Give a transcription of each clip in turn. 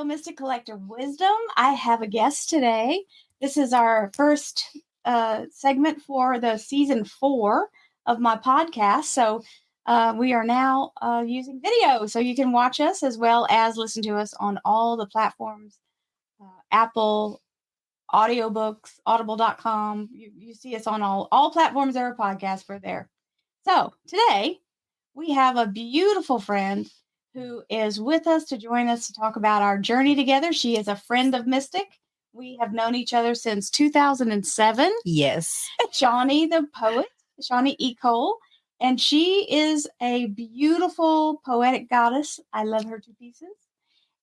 Royal Mystic Collective Wisdom. I have a guest today. This is our first segment for the season 4 of my podcast. So we are now using video, so you can watch us as well as listen to us on all the platforms, Apple, audiobooks, audible.com. You see us on all platforms that are podcasts. We're there. So today we have a beautiful friend who is with us to join us to talk about our journey together. She is a friend of Mystic. We have known each other since 2007. Yes. Shanie, the poet, Shanie Ecole. And she is a beautiful poetic goddess. I love her to pieces.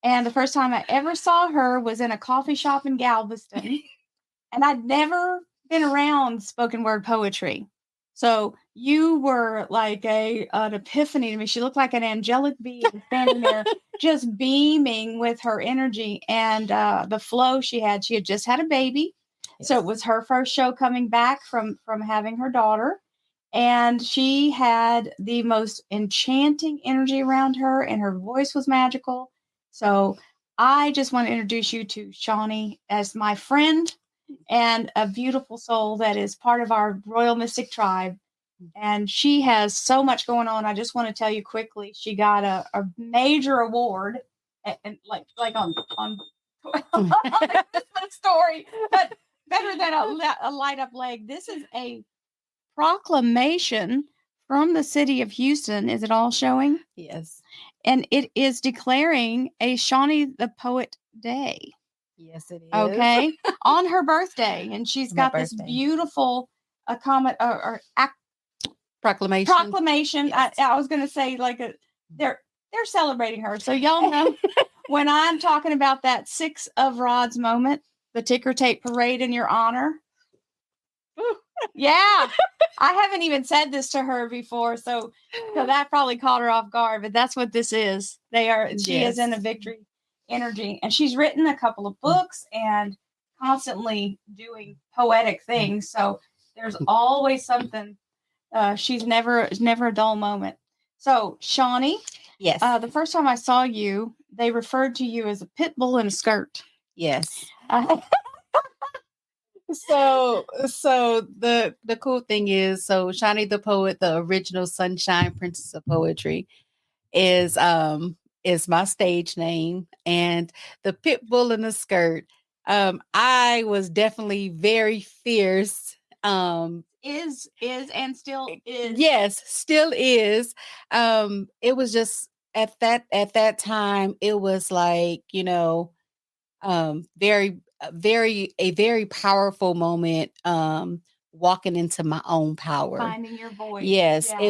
And the first time I ever saw her was in a coffee shop in Galveston. And I'd never been around spoken word poetry. So you were like an epiphany to me. She looked like an angelic being standing there, just beaming with her energy and the flow she had. She had just had a baby. Yes. So it was her first show coming back from having her daughter. And she had the most enchanting energy around her, and her voice was magical. So I just want to introduce you to Shanie as my friend and a beautiful soul that is part of our Royal Mystic tribe. And she has so much going on. I just want to tell you quickly, she got a major award, and like on this story, but better than a light up leg. This is a proclamation from the city of Houston. Is it all showing? Yes. And it is declaring a Shanie the Poet Day. Yes, it is. Okay. On her birthday. And she's got this beautiful proclamation. Yes. I was going to say they're celebrating her. So y'all know when I'm talking about that 6 of Rods moment, the ticker tape parade in your honor. Yeah. I haven't even said this to her before. So that probably caught her off guard, but that's what this is. She is in a victory energy, and she's written a couple of books and constantly doing poetic things. So there's always something. She's never a dull moment. So Shanie, yes. The first time I saw you, they referred to you as a pit bull in a skirt. Yes. So the cool thing is, Shanie the poet, the original Sunshine Princess of Poetry, is my stage name, and the pit bull in the skirt. I was definitely very fierce. Is and still is. Yes, still is. It was just at that time, it was like, a very powerful moment, walking into my own power, finding your voice. Yes, yeah.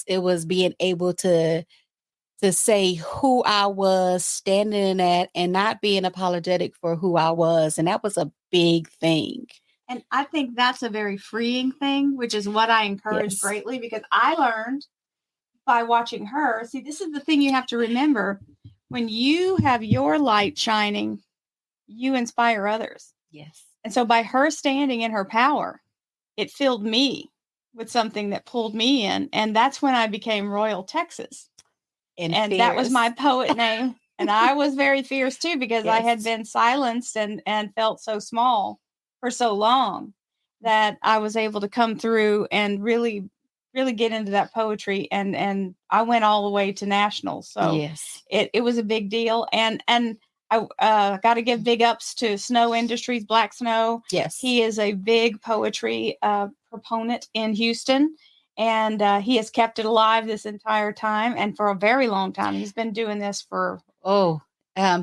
It was being able to say who I was, standing in that and not being apologetic for who I was. And that was a big thing. And I think that's a very freeing thing, which is what I encourage greatly, because I learned by watching her. See, this is the thing you have to remember. When you have your light shining, you inspire others. Yes. And so by her standing in her power, it filled me with something that pulled me in. And that's when I became Royal Texas. And that was my poet name. And I was very fierce too, because I had been silenced and felt so small for so long that I was able to come through and really, really get into that poetry. And I went all the way to nationals. So it was a big deal. And I got to give big ups to Snow Industries, Black Snow. Yes. He is a big poetry proponent in Houston. And he has kept it alive this entire time, and for a very long time. He's been doing this for...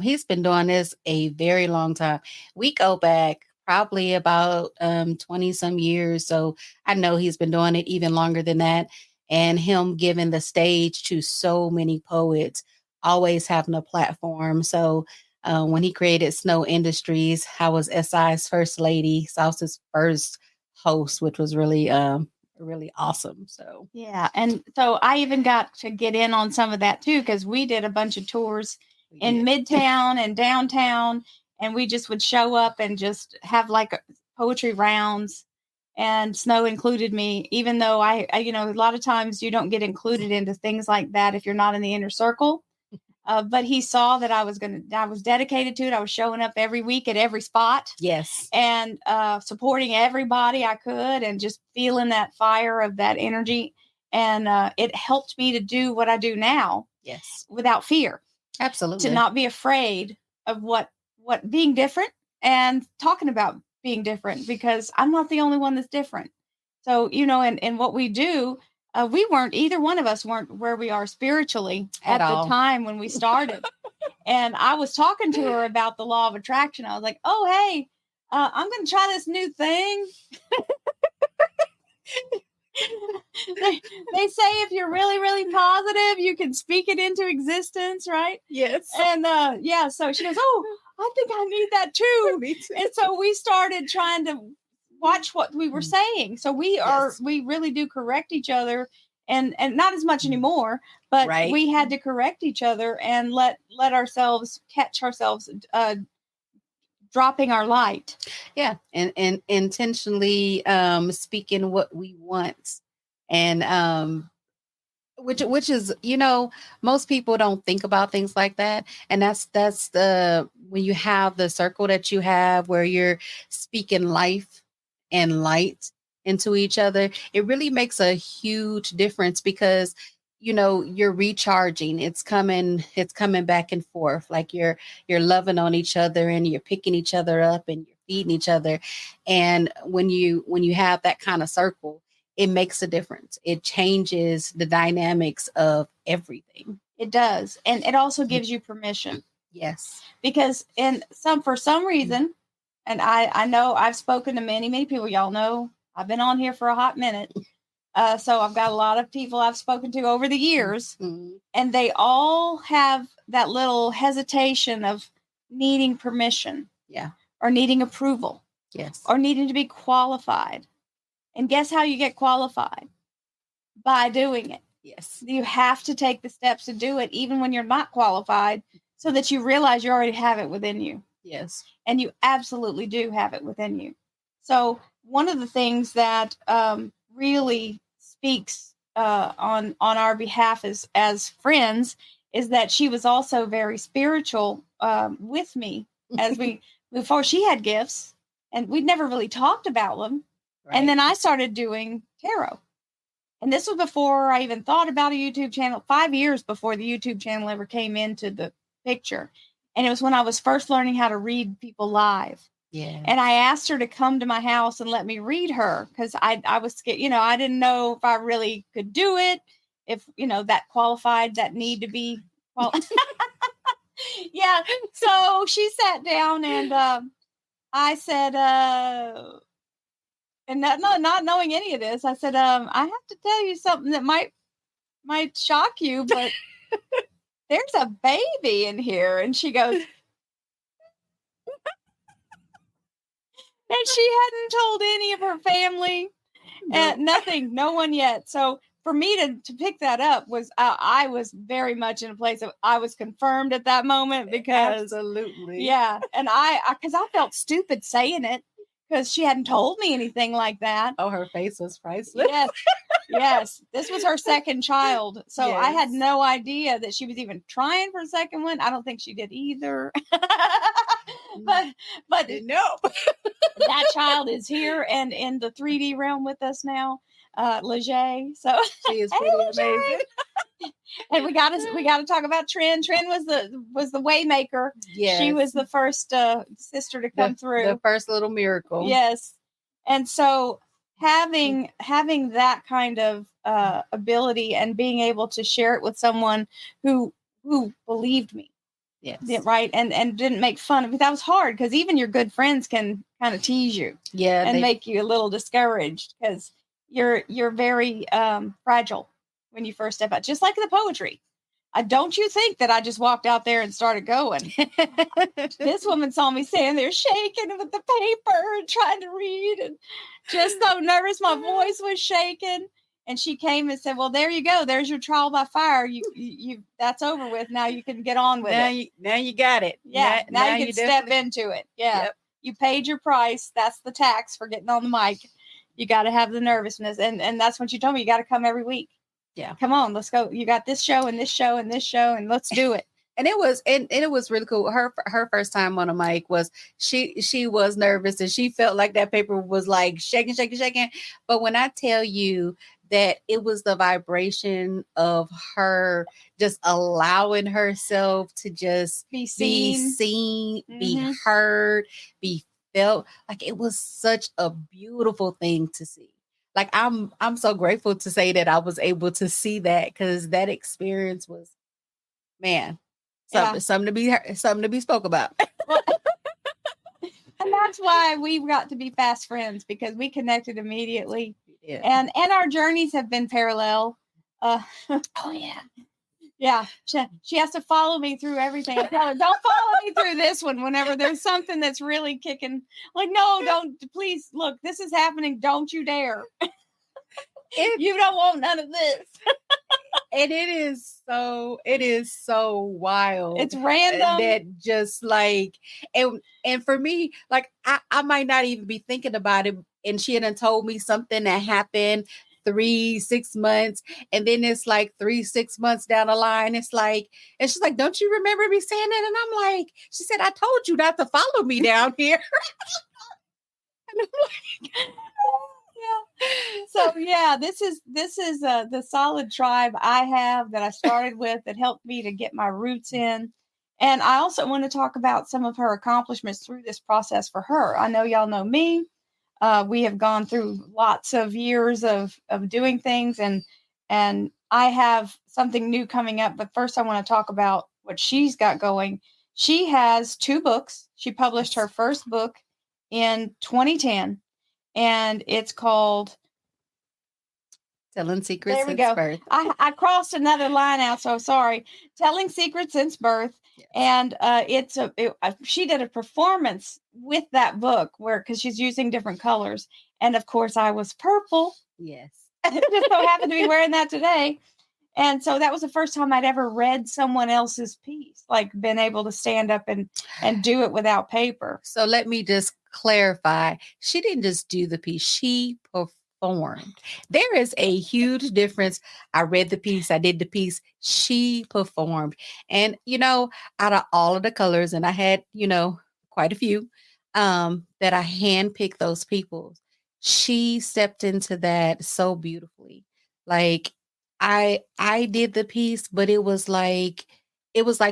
he's been doing this a very long time. We go back probably about 20 some years. So I know he's been doing it even longer than that. And him giving the stage to so many poets, always having a platform. So when he created Snow Industries, I was SI's first lady. So I was his first host, which was really awesome. So yeah, and so I even got to get in on some of that too, because we did a bunch of tours in Midtown and downtown, and we just would show up and just have like poetry rounds, and Snow included me, even though I a lot of times you don't get included into things like that if you're not in the inner circle. But he saw that I was dedicated to it. I was showing up every week at every spot. Yes. And supporting everybody I could, and just feeling that fire of that energy. And it helped me to do what I do now. Yes. Without fear. Absolutely. To not be afraid of what being different, and talking about being different, because I'm not the only one that's different. So, and what we do, we weren't, either one of us weren't where we are spiritually at the time when we started. And I was talking to her about the law of attraction. I was like, oh, hey, I'm going to try this new thing. they say if you're really, really positive, you can speak it into existence, right? Yes. And so she goes, oh, I think I need that too. Me too. And so we started trying to watch what we were saying. So we really do correct each other, and not as much anymore, but we had to correct each other and let ourselves catch ourselves dropping our light. Yeah. And intentionally speaking what we want. And which is, most people don't think about things like that. And that's the, when you have the circle that you have where you're speaking life and light into each other, it really makes a huge difference, because you're recharging. It's coming back and forth. Like you're loving on each other, and you're picking each other up, and you're feeding each other. And when you have that kind of circle, it makes a difference. It changes the dynamics of everything. It does. And it also gives you permission. Yes. Because for some reason, and I know I've spoken to many, many people. Y'all know I've been on here for a hot minute. So I've got a lot of people I've spoken to over the years, and they all have that little hesitation of needing permission. Yeah. Or needing approval. Yes. Or needing to be qualified. And guess how you get qualified? By doing it. Yes. You have to take the steps to do it, even when you're not qualified, so that you realize you already have it within you. Yes. And you absolutely do have it within you. So one of the things that really speaks on our behalf as friends is that she was also very spiritual with me as we before. She had gifts, and we'd never really talked about them. Right. And then I started doing tarot. And this was before I even thought about a YouTube channel, 5 years before the YouTube channel ever came into the picture. And it was when I was first learning how to read people live. Yeah. And I asked her to come to my house and let me read her, because I was scared. I didn't know if I really could do it, if, that qualified, that need to be yeah. So she sat down, and I said, and not knowing any of this, I said, I have to tell you something that might shock you, but there's a baby in here. And she goes, and she hadn't told any of her family, nothing, no one yet. So for me to pick that up was, I was very much in a place of, I was confirmed at that moment, because absolutely, yeah. And because I felt stupid saying it, because she hadn't told me anything like that. Oh, her face was priceless. Yes. Yes. This was her second child. So yes. I had no idea that she was even trying for a second one. I don't think she did either. but no. That child is here and in the 3D realm with us now. Leger. So she is pretty amazing. And we got to talk about Trin. Trin was the waymaker. Yes. She was the first sister to come through. The first little miracle. Yes. And so having that kind of ability and being able to share it with someone who believed me. Yes. Right. And didn't make fun of it. That was hard, because even your good friends can kind of tease you. Yeah. And make you a little discouraged, because you're very fragile when you first step out, just like the poetry. Don't you think that I just walked out there and started going? This woman saw me standing there shaking with the paper and trying to read, and just so nervous. My voice was shaking. And she came and said, well, there you go. There's your trial by fire. You that's over with. Now you can get on with it. Now you got it. Yeah. Now you can step into it. Yeah. Yep. You paid your price. That's the tax for getting on the mic. You got to have the nervousness. And that's what you told me. You got to come every week. Yeah. Come on, let's go. You got this show and this show and this show, and let's do it. And it was really cool. Her first time on a mic was she was nervous and she felt like that paper was like shaking, shaking, shaking. But when I tell you that it was the vibration of her just allowing herself to just Be be seen. seen, be Mhm. heard, be felt, like it was such a beautiful thing to see. Like I'm so grateful to say that I was able to see that, because that experience was, man, Yeah. something to be spoke about. Well, and that's why we got to be fast friends, because we connected immediately. Yeah. And our journeys have been parallel. Oh yeah. Yeah, she has to follow me through everything. I tell her, don't follow me through this one whenever there's something that's really kicking. Like, no, don't, please, look, this is happening. Don't you dare. You don't want none of this. And it is so wild. It's random. That just like, and for me, like I might not even be thinking about it. And she had told me something that happened 3-6 months. And then it's like 3-6 months down the line. It's like, and she's like, don't you remember me saying that? And I'm like, she said, I told you not to follow me down here. And I'm like, Yeah. So yeah, this is the solid tribe I have that I started with, that helped me to get my roots in. And I also want to talk about some of her accomplishments through this process for her. I know y'all know me. We have gone through lots of years of doing things, and I have something new coming up. But first, I want to talk about what she's got going. She has 2 books. She published her first book in 2010, and it's called Telling Secrets There we Since go. Birth. I crossed another line out, so sorry. Telling Secrets Since Birth. Yes. And she did a performance with that book, where, because she's using different colors, and of course I was purple. Yes. Just so happened to be wearing that today. And so that was the first time I'd ever read someone else's piece, like been able to stand up and do it without paper. So let me just clarify. She didn't just do the piece, she performed. There is a huge difference. I read the piece, I did the piece, she performed. And, out of all of the colors, and I had, quite a few, that I handpicked those people, she stepped into that so beautifully. Like, I did the piece, but it was like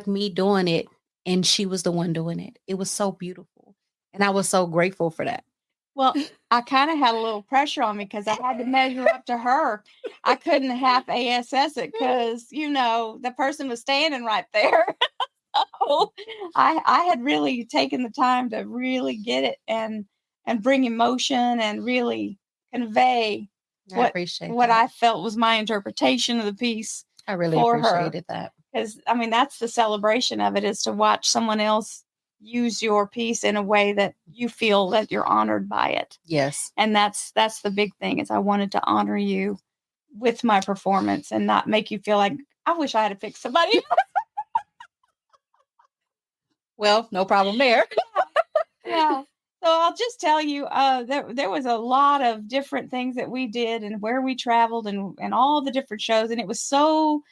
me doing it, and she was the one doing it. It was so beautiful. And I was so grateful for that. Well, I kind of had a little pressure on me because I had to measure up to her. I couldn't half ASS it because, the person was standing right there. So I had really taken the time to really get it and bring emotion and really convey I appreciate what that. I felt was my interpretation of the piece. I really for her. appreciated that. Because, that's the celebration of it, is to watch someone else use your piece in a way that you feel that you're honored by it. Yes. And that's the big thing, is I wanted to honor you with my performance and not make you feel like, I wish I had picked somebody else. Well, no problem there. Yeah. So I'll just tell you, there was a lot of different things that we did and where we traveled and all the different shows. And it was so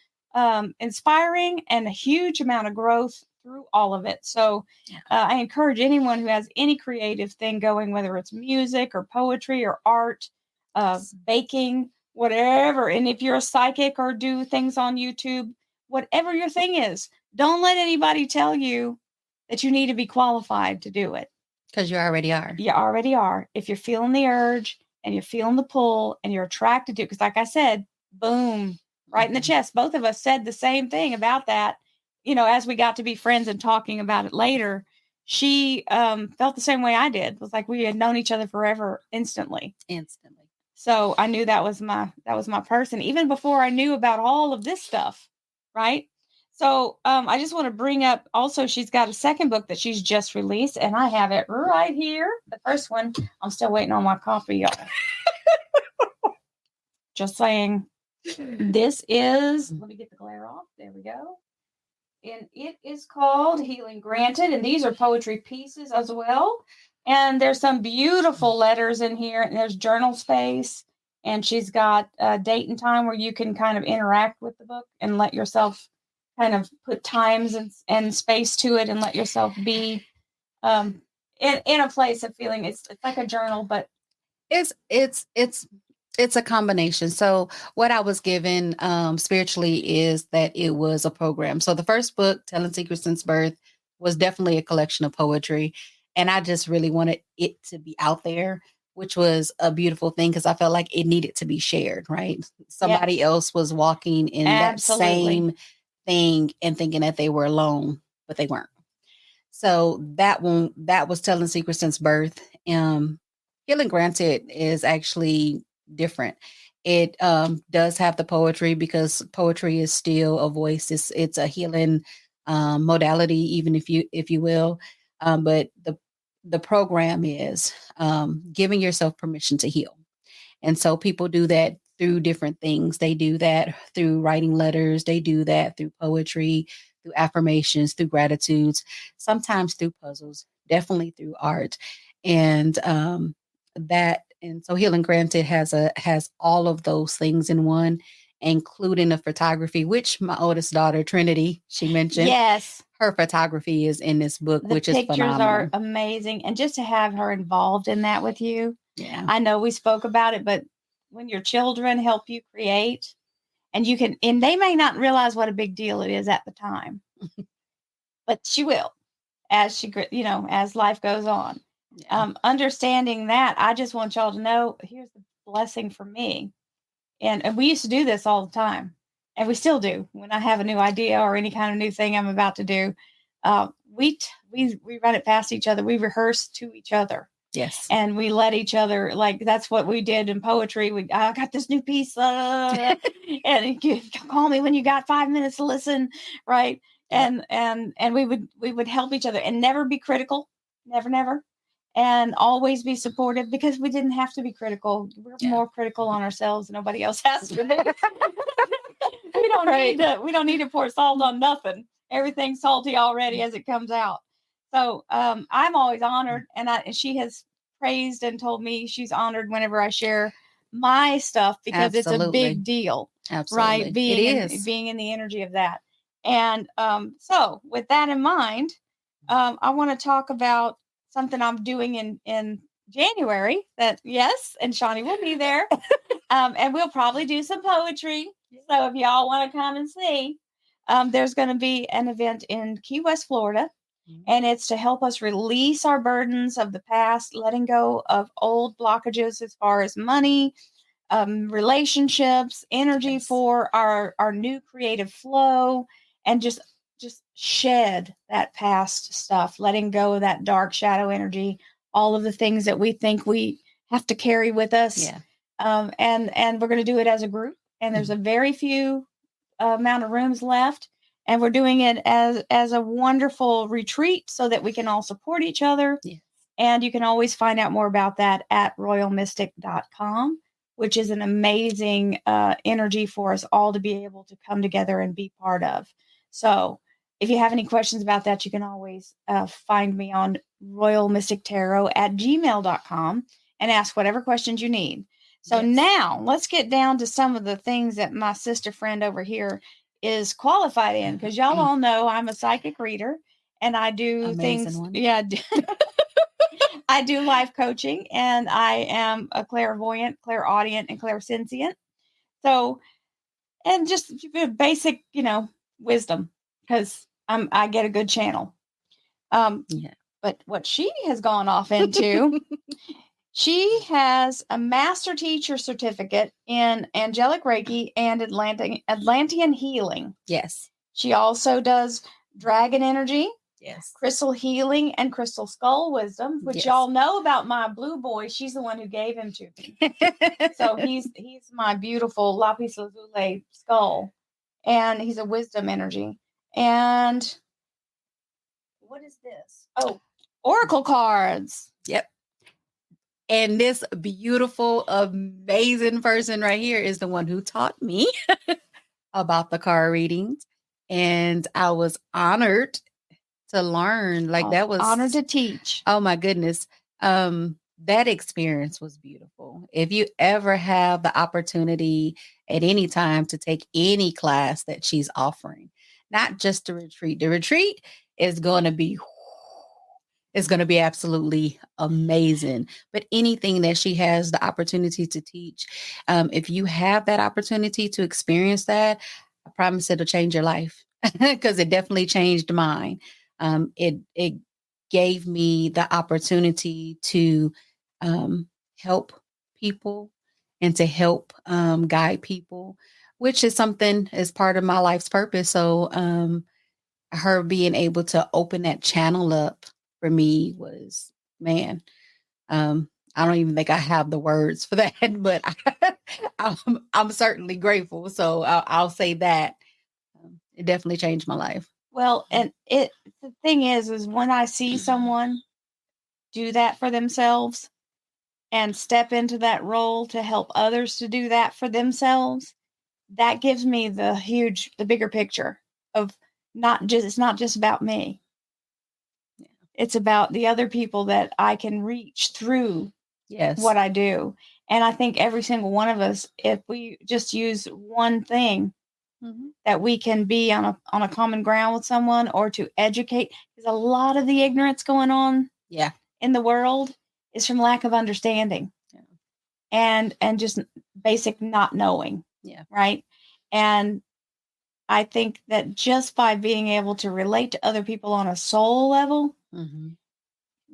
inspiring, and a huge amount of growth through all of it. So I encourage anyone who has any creative thing going, whether it's music or poetry or art, baking, whatever. And if you're a psychic or do things on YouTube, whatever your thing is, don't let anybody tell you that you need to be qualified to do it. Because you already are. You already are. If you're feeling the urge and you're feeling the pull and you're attracted to it, because like I said, boom, right in the chest. Both of us said the same thing about that. As we got to be friends and talking about it later, she felt the same way I did. It was like we had known each other forever instantly. So I knew that was my person, even before I knew about all of this stuff, right? So I just want to bring up also, she's got a second book that she's just released, and I have it right here. The first one, I'm still waiting on my copy, y'all. Just saying. This is, let me get the glare off. There we go. And it is called Healing Granted, and these are poetry pieces as well. And there's some beautiful letters in here, and there's journal space, and she's got a date and time where you can kind of interact with the book and let yourself kind of put times and space to it and let yourself be in a place of feeling. It's like a journal, but it's a combination. So what I was given spiritually is that it was a program. So the first book, Telling Secrets Since Birth, was definitely a collection of poetry. And I just really wanted it to be out there, which was a beautiful thing because I felt like it needed to be shared, right? Somebody yes, else was walking in that absolutely. same thing and thinking that they were alone, but they weren't. So that was Telling Secrets Since Birth. Healing Granted is actually different. It does have the poetry because poetry is still a voice. It's a healing modality, even if you will. But the program is giving yourself permission to heal. And so people do that through different things. They do that through writing letters, they do that through poetry, through affirmations, through gratitudes, sometimes through puzzles, definitely through art. And and so Healing Granted has all of those things in one, including the photography, which my oldest daughter, Trinity, she mentioned. Yes, Her photography is in this book, the which is pictures are phenomenal. amazing, and just to have her involved in that with you. Yeah. I know we spoke about it, but when your children help you create, and they may not realize what a big deal it is at the time, but she will as as life goes on. Yeah. Understanding that, I just want y'all to know, here's the blessing for me. And we used to do this all the time, and we still do. When I have a new idea or any kind of new thing I'm about to do, we run it past each other. We rehearse to each other. Yes. And we let each other, like, that's what we did in poetry. I got this new piece, and you call me when you got 5 minutes to listen, right? And we would help each other and never be critical, never, and always be supportive because we didn't have to be critical. We're more critical on ourselves. Nobody else has to be. We don't need to pour salt on nothing. Everything's salty already as it comes out. So I'm always honored, and she has praised and told me she's honored whenever I share my stuff because it's a big deal, Absolutely. right? It is. Being in the energy of that. And so, with that in mind, I want to talk about something I'm doing in January. That yes, and Shanie will be there, and we'll probably do some poetry. So if y'all want to come and see, there's going to be an event in Key West, Florida, and it's to help us release our burdens of the past, letting go of old blockages as far as money, relationships, energy for our new creative flow, and just shed that past stuff, letting go of that dark shadow energy, all of the things that we think we have to carry with us. Yeah. And we're going to do it as a group, and there's a very few amount of rooms left, and we're doing it as a wonderful retreat so that we can all support each other. Yeah. And you can always find out more about that at royalmystic.com, which is an amazing energy for us all to be able to come together and be part of. So if you have any questions about that, you can always find me on royalmystictarot@gmail.com and ask whatever questions you need. So now let's get down to some of the things that my sister friend over here is qualified in, because y'all all know I'm a psychic reader and I do Amazing things. one. Yeah, I do life coaching, and I am a clairvoyant, clairaudient, and clairsentient. So, and just basic, wisdom, because I get a good channel. Yeah. But what she has gone off into, she has a master teacher certificate in angelic Reiki and Atlantean healing. Yes. She also does dragon energy, Yes. crystal healing, and crystal skull wisdom, which y'all know about my blue boy. She's the one who gave him to me. So he's my beautiful lapis lazuli skull, and he's a wisdom energy. And what is this? Oh, oracle cards. Yep. And this beautiful, amazing person right here is the one who taught me about the card readings. And I was honored to learn. Like, that was honored to teach. Oh my goodness. That experience was beautiful. If you ever have the opportunity at any time to take any class that she's offering. not just the retreat. The retreat is going to be absolutely amazing. But anything that she has the opportunity to teach, if you have that opportunity to experience that, I promise it'll change your life because it definitely changed mine. It gave me the opportunity to help people and to help guide people, which is something as part of my life's purpose. So her being able to open that channel up for me was, man, I don't even think I have the words for that, but I'm certainly grateful. So I'll say that it definitely changed my life. Well, and the thing is when I see someone do that for themselves and step into that role to help others to do that for themselves, that gives me the bigger picture of it's not just about me. Yeah. It's about the other people that I can reach through Yes. what I do. And I think every single one of us, if we just use one thing that we can be on a common ground with someone or to educate, because a lot of the ignorance going on in the world is from lack of understanding and just basic not knowing. Right. And I think that just by being able to relate to other people on a soul level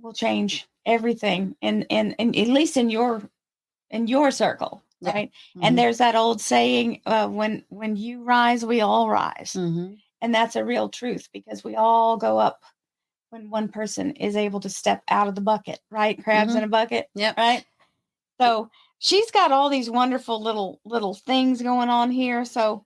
will change everything and at least in your circle, right? And there's that old saying, when you rise, we all rise. And that's a real truth because we all go up when one person is able to step out of the bucket, right? Crabs in a bucket, right? So she's got all these wonderful little things going on here. So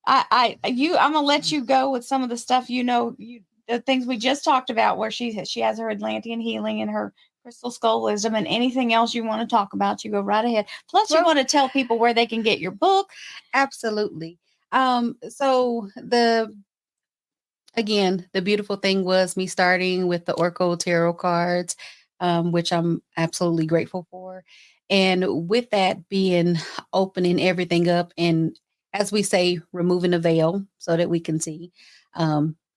I'm gonna let you go with some of the stuff the things we just talked about, where she has her Atlantean healing and her crystal skull wisdom, and anything else you want to talk about, you go right ahead. Plus, you want to tell people where they can get your book. Absolutely. So the beautiful thing was me starting with the Oracle Tarot cards, which I'm absolutely grateful for. And with that being opening everything up and, as we say, removing the veil so that we can see,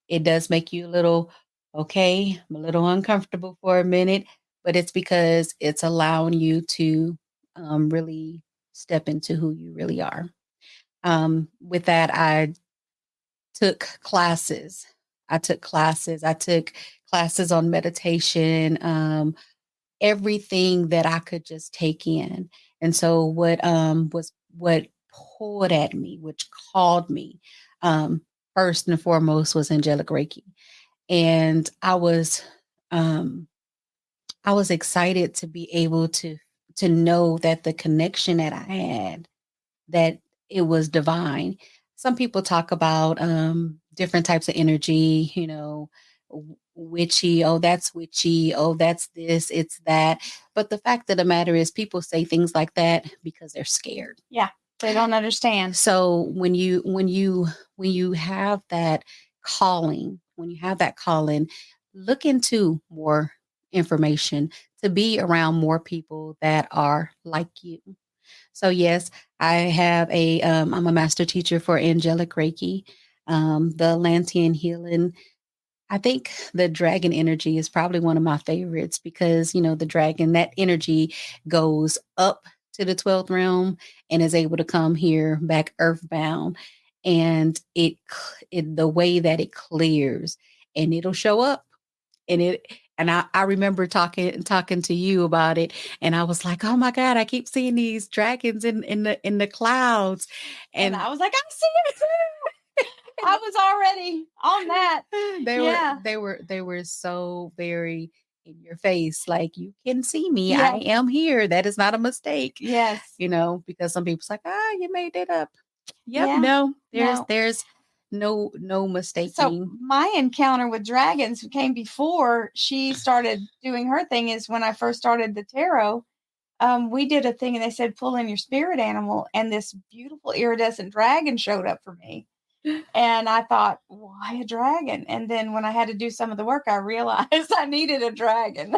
it does make you a little, okay, I'm a little uncomfortable for a minute, but it's because it's allowing you to really step into who you really are. With that, I took classes. I took classes. I took classes on meditation, everything that I could just take in. And so what pulled at me, which called me, first and foremost was angelic Reiki. And I was excited to be able to know that the connection that I had, that it was divine. Some people talk about different types of energy, witchy, oh, that's witchy, oh, that's this, it's that. But the fact of the matter is people say things like that because they're scared. Yeah. They don't understand. So when you have that calling, look into more information to be around more people that are like you. So yes, I have I'm a master teacher for angelic Reiki, the Atlantean healing. I think the dragon energy is probably one of my favorites because, the dragon, that energy goes up to the 12th realm and is able to come here back earthbound. And the way that it clears and it'll show up and I remember talking to you about it, and I was like, oh my God, I keep seeing these dragons in the clouds. And I was like, I see it too. I was already on that. They were so very in your face, like, you can see me. I am here. That is not a mistake. Yes. Because some people's like, you made it up. Yep. No, there's no mistaking. So my encounter with dragons came before she started doing her thing. Is when I first started the tarot. We did a thing and they said, pull in your spirit animal. And this beautiful iridescent dragon showed up for me. And I thought, why a dragon? And then when I had to do some of the work, I realized I needed a dragon.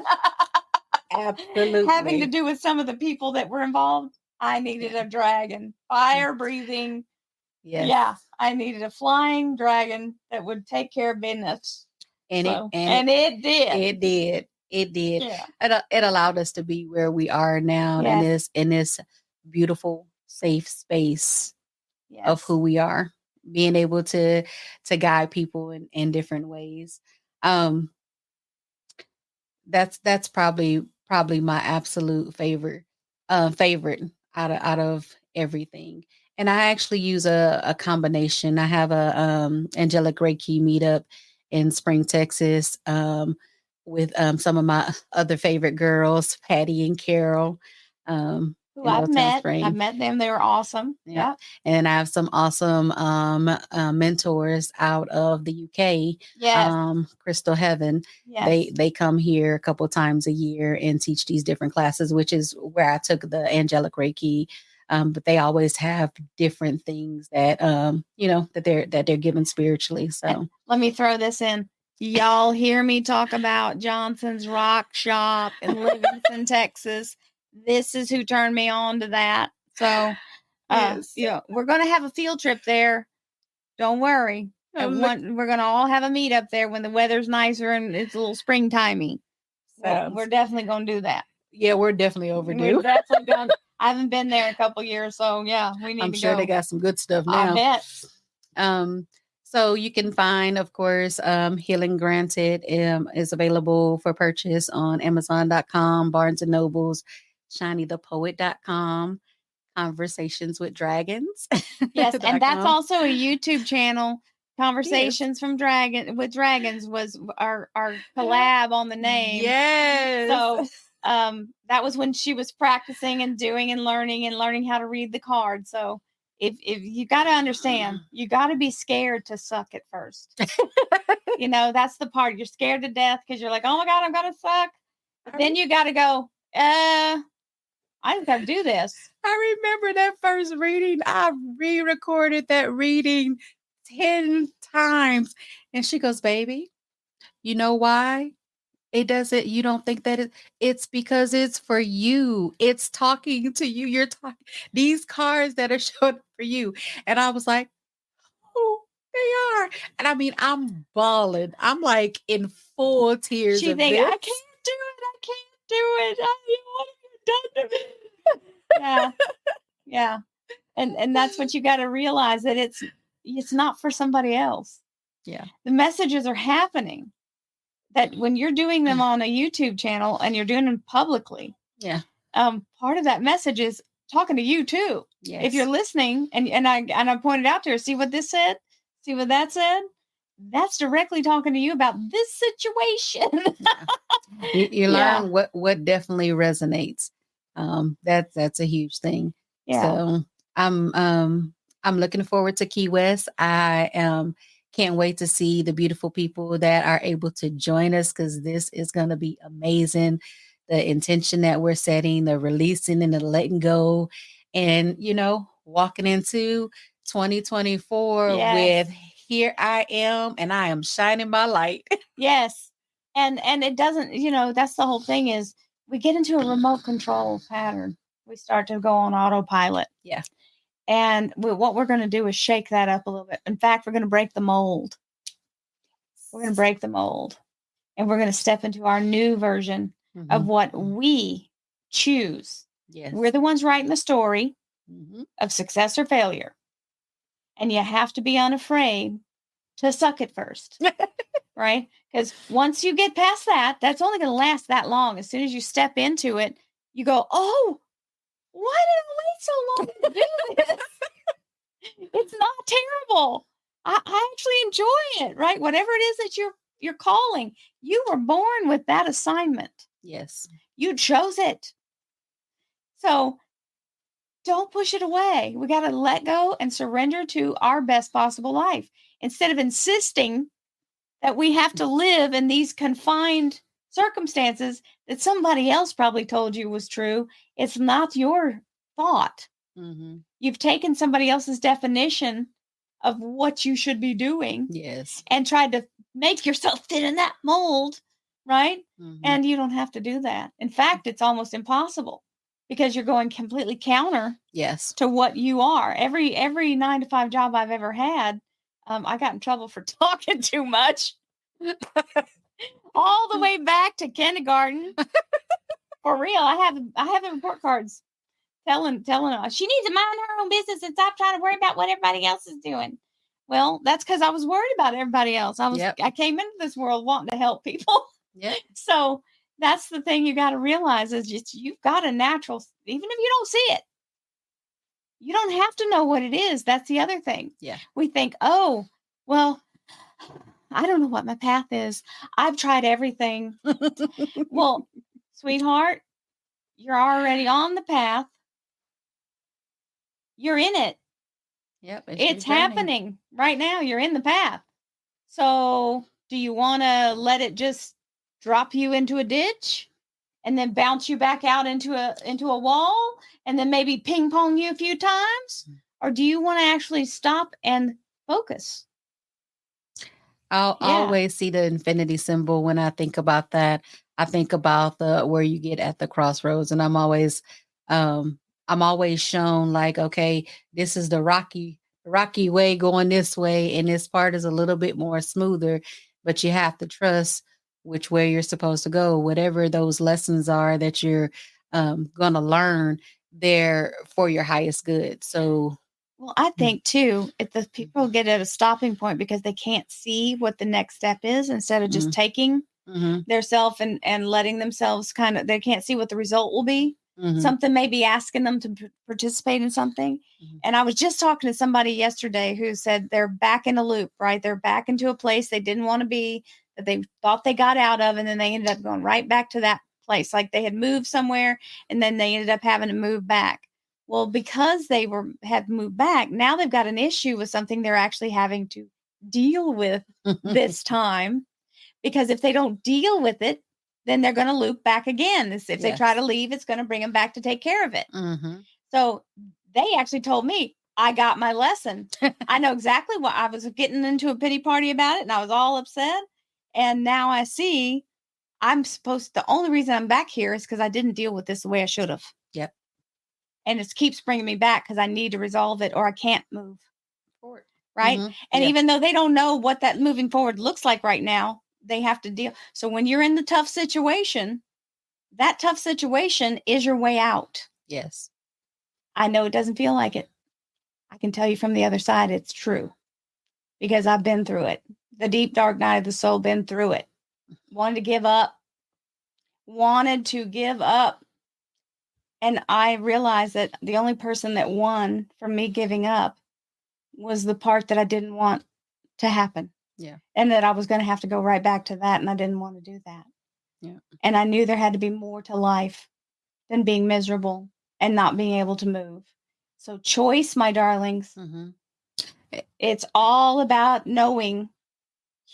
Absolutely. Having to do with some of the people that were involved, I needed a dragon, fire breathing, Yes. Yeah, I needed a flying dragon that would take care of business. And So, it did. it did. It did. Yeah. It allowed us to be where we are now Yes. in this beautiful, safe space of Yes. who we are, being able to guide people in different ways. That's probably my absolute favorite out of everything. And I actually use a combination. I have a angelic Reiki meetup in Spring, Texas, with some of my other favorite girls, Patty and Carol, Who in I've Old Town met. Spring. I've met them. They were awesome. Yeah. Yeah. And I have some awesome mentors out of the UK. Yes. Crystal Heaven. Yes. They come here a couple times a year and teach these different classes, which is where I took the angelic Reiki. But they always have different things that that they're given spiritually. So And let me throw this in. Y'all hear me talk about Johnson's Rock Shop in Livingston, Texas. This is who turned me on to that. So, yes. we're going to have a field trip there. Don't worry. We're going to all have a meet up there when the weather's nicer and it's a little springtimey. So we're definitely going to do that. Yeah, we're definitely overdue. We're definitely going. I haven't been there in a couple years, so yeah, we need I'm to sure go. they got some good stuff now. I bet. So you can find, of course, Healing Granted is available for purchase on Amazon.com, Barnes and Nobles, ShanieThePoet.com, Conversations with Dragons. Yes, and that's also a YouTube channel. Conversations from Dragons was our collab on the name. Yes. So that was when she was practicing and doing and learning how to read the card. So if you got to understand, you got to be scared to suck at first. That's the part. You're scared to death because you're like, oh my God, I'm gonna suck. But then you got to go, I just got to do this. I remember that first reading. I re-recorded that reading 10 times. And she goes, baby, you know why? It doesn't, you don't think that it's because it's for you. It's talking to you. You're talking these cards that are showing for you. And I was like, oh, they are. And I mean, I'm bawling. I'm like in full tears. She thinks, I can't do it. I can't do it. What have you done to me? Yeah. Yeah. And that's what you got to realize, that it's not for somebody else. Yeah. The messages are happening, that when you're doing them on a YouTube channel and you're doing them publicly. Yeah. Part of that message is talking to you too. Yes. If you're listening and I pointed out to her, see what this said? See what that said? That's directly talking to you about this situation. You learn what definitely resonates. That's a huge thing. Yeah. So I'm looking forward to Key West. I can't wait to see the beautiful people that are able to join us, because this is going to be amazing. The intention that we're setting, the releasing and the letting go, and walking into 2024 with here I am, and I am shining my light. Yes. And it doesn't, that's the whole thing, is we get into a remote control pattern. We start to go on autopilot. Yeah. And what we're going to do is shake that up a little bit. In fact, we're going to break the mold. We're going to break the mold. And we're going to step into our new version of what we choose. Yes. We're the ones writing the story of success or failure. And you have to be unafraid to suck at first. Right? Because once you get past that, that's only going to last that long. As soon as you step into it, you go, oh, why did I wait so long to do this? It's not terrible. I actually enjoy it, right? Whatever it is that you're calling, you were born with that assignment. Yes. You chose it. So don't push it away. We got to let go and surrender to our best possible life, instead of insisting that we have to live in these confined circumstances that somebody else probably told you was true. It's not your thought. You've taken somebody else's definition of what you should be doing. Yes. And tried to make yourself fit in that mold, right? And you don't have to do that. In fact, it's almost impossible, because you're going completely counter Yes. to what you are. Every 9-to-5 job I've ever had, I got in trouble for talking too much. All the way back to kindergarten. For real, I have the report cards telling her she needs to mind her own business and stop trying to worry about what everybody else is doing. Well, that's because I was worried about everybody else. I came into this world wanting to help people. Yep. So that's the thing you got to realize is just you've got a natural, even if you don't see it. You don't have to know what it is. That's the other thing. Yeah. We think, oh, well, I don't know what my path is. I've tried everything. Well, sweetheart, you're already on the path. You're in it. Yep. It's happening right now. You're in the path. So do you want to let it just drop you into a ditch and then bounce you back out into a wall and then maybe ping pong you a few times? Or do you want to actually stop and focus? I'll always see the infinity symbol when I think about that. I think about where you get at the crossroads, and I'm always shown like, okay, this is the rocky way going this way, and this part is a little bit more smoother, but you have to trust which way you're supposed to go. Whatever those lessons are that you're gonna learn, they're for your highest good. So well, I think too, if the people get at a stopping point because they can't see what the next step is, instead of just taking their self and letting themselves they can't see what the result will be. Something may be asking them to participate in something. And I was just talking to somebody yesterday who said they're back in a loop, right? They're back into a place they didn't want to be, that they thought they got out of, and then they ended up going right back to that place. Like they had moved somewhere and then they ended up having to move back. Well, because they had moved back, now they've got an issue with something they're actually having to deal with this time. Because if they don't deal with it, then they're going to loop back again. If they try to leave, it's going to bring them back to take care of it. So they actually told me, I got my lesson. I know exactly what I was getting into a pity party about it, and I was all upset. And now I see the only reason I'm back here is because I didn't deal with this the way I should have. Yep. And it keeps bringing me back because I need to resolve it or I can't move forward. Right. And even though they don't know what that moving forward looks like right now, they have to deal. So when you're in the tough situation, that tough situation is your way out. Yes. I know it doesn't feel like it. I can tell you from the other side, it's true because I've been through it. The deep, dark night of the soul, been through it. Wanted to give up. And I realized that the only person that won from me giving up was the part that I didn't want to happen. Yeah. And that I was going to have to go right back to that. And I didn't want to do that. Yeah. And I knew there had to be more to life than being miserable and not being able to move. So choice, my darlings, it's all about knowing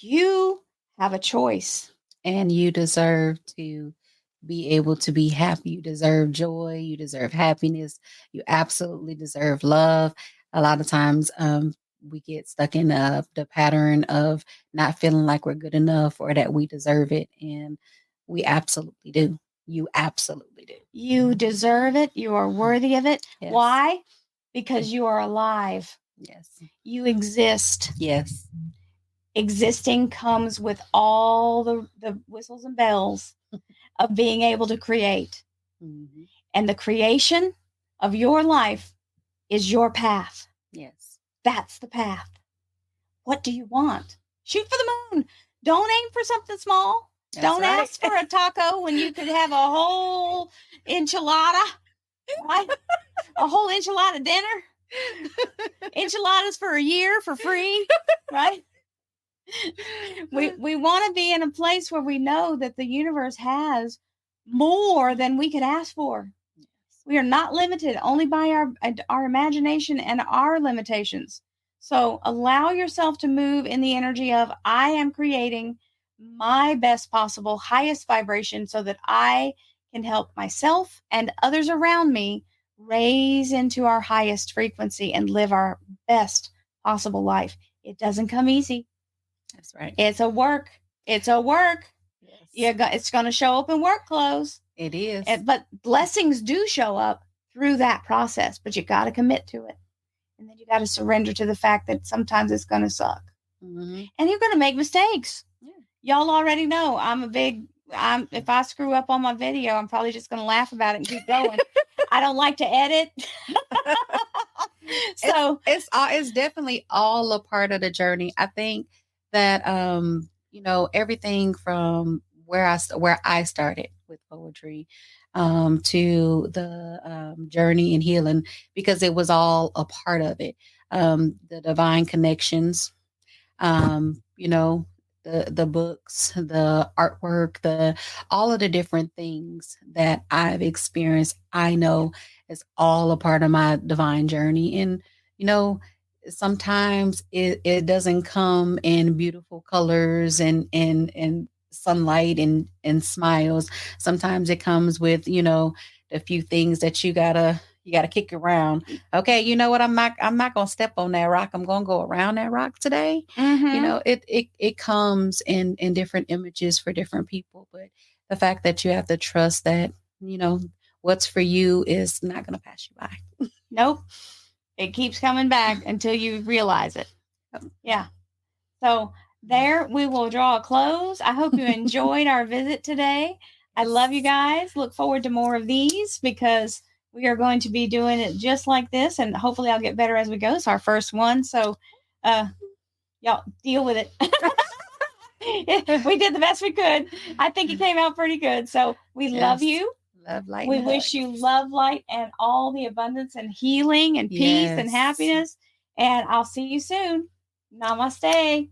you have a choice. And you deserve to be able to be happy. You deserve joy. You deserve happiness. You absolutely deserve love. A lot of times we get stuck in the pattern of not feeling like we're good enough or that we deserve it. And we absolutely do. You absolutely do. You deserve it. You are worthy of it. Yes. Why? Because you are alive. Yes. You exist. Yes. Existing comes with all the whistles and bells of being able to create. And the creation of your life is your path. Yes. That's the path. What do you want? Shoot for the moon. Don't aim for something small. Don't ask for a taco when you could have a whole enchilada, right? A whole enchilada dinner. Enchiladas for a year for free, right? We want to be in a place where we know that the universe has more than we could ask for. We are not limited only by our imagination and our limitations. So allow yourself to move in the energy of I am creating my best possible, highest vibration so that I can help myself and others around me raise into our highest frequency and live our best possible life. It doesn't come easy. That's right. It's a work. It's a work. Yes. It's going to show up in work clothes. It is. But blessings do show up through that process, but you got to commit to it. And then you got to surrender to the fact that sometimes it's going to suck. Mm-hmm. And you're going to make mistakes. Yeah. Y'all already know if I screw up on my video, I'm probably just going to laugh about it and keep going. I don't like to edit. So it's definitely all a part of the journey. I think that everything from where I started with poetry to the journey and healing, because it was all a part of it. The divine connections, you know, the books, the artwork, the all of the different things that I've experienced, I know is all a part of my divine journey. And you know, sometimes it doesn't come in beautiful colors and sunlight and smiles. Sometimes it comes with, a few things that you gotta kick around. Okay, you know what? I'm not gonna step on that rock. I'm gonna go around that rock today. mm-hmm. It comes in different images for different people, but the fact that you have to trust that, what's for you is not gonna pass you by. Nope. It keeps coming back until you realize it. Yeah. So there we will draw a close. I hope you enjoyed our visit today. I love you guys. Look forward to more of these because we are going to be doing it just like this, and hopefully I'll get better as we go. It's our first one. So y'all deal with it. We did the best we could. I think it came out pretty good. So we love you. Love, light, We and wish hugs. you love, light, and all the abundance and healing and peace and Yes. happiness. And I'll see you soon. Namaste.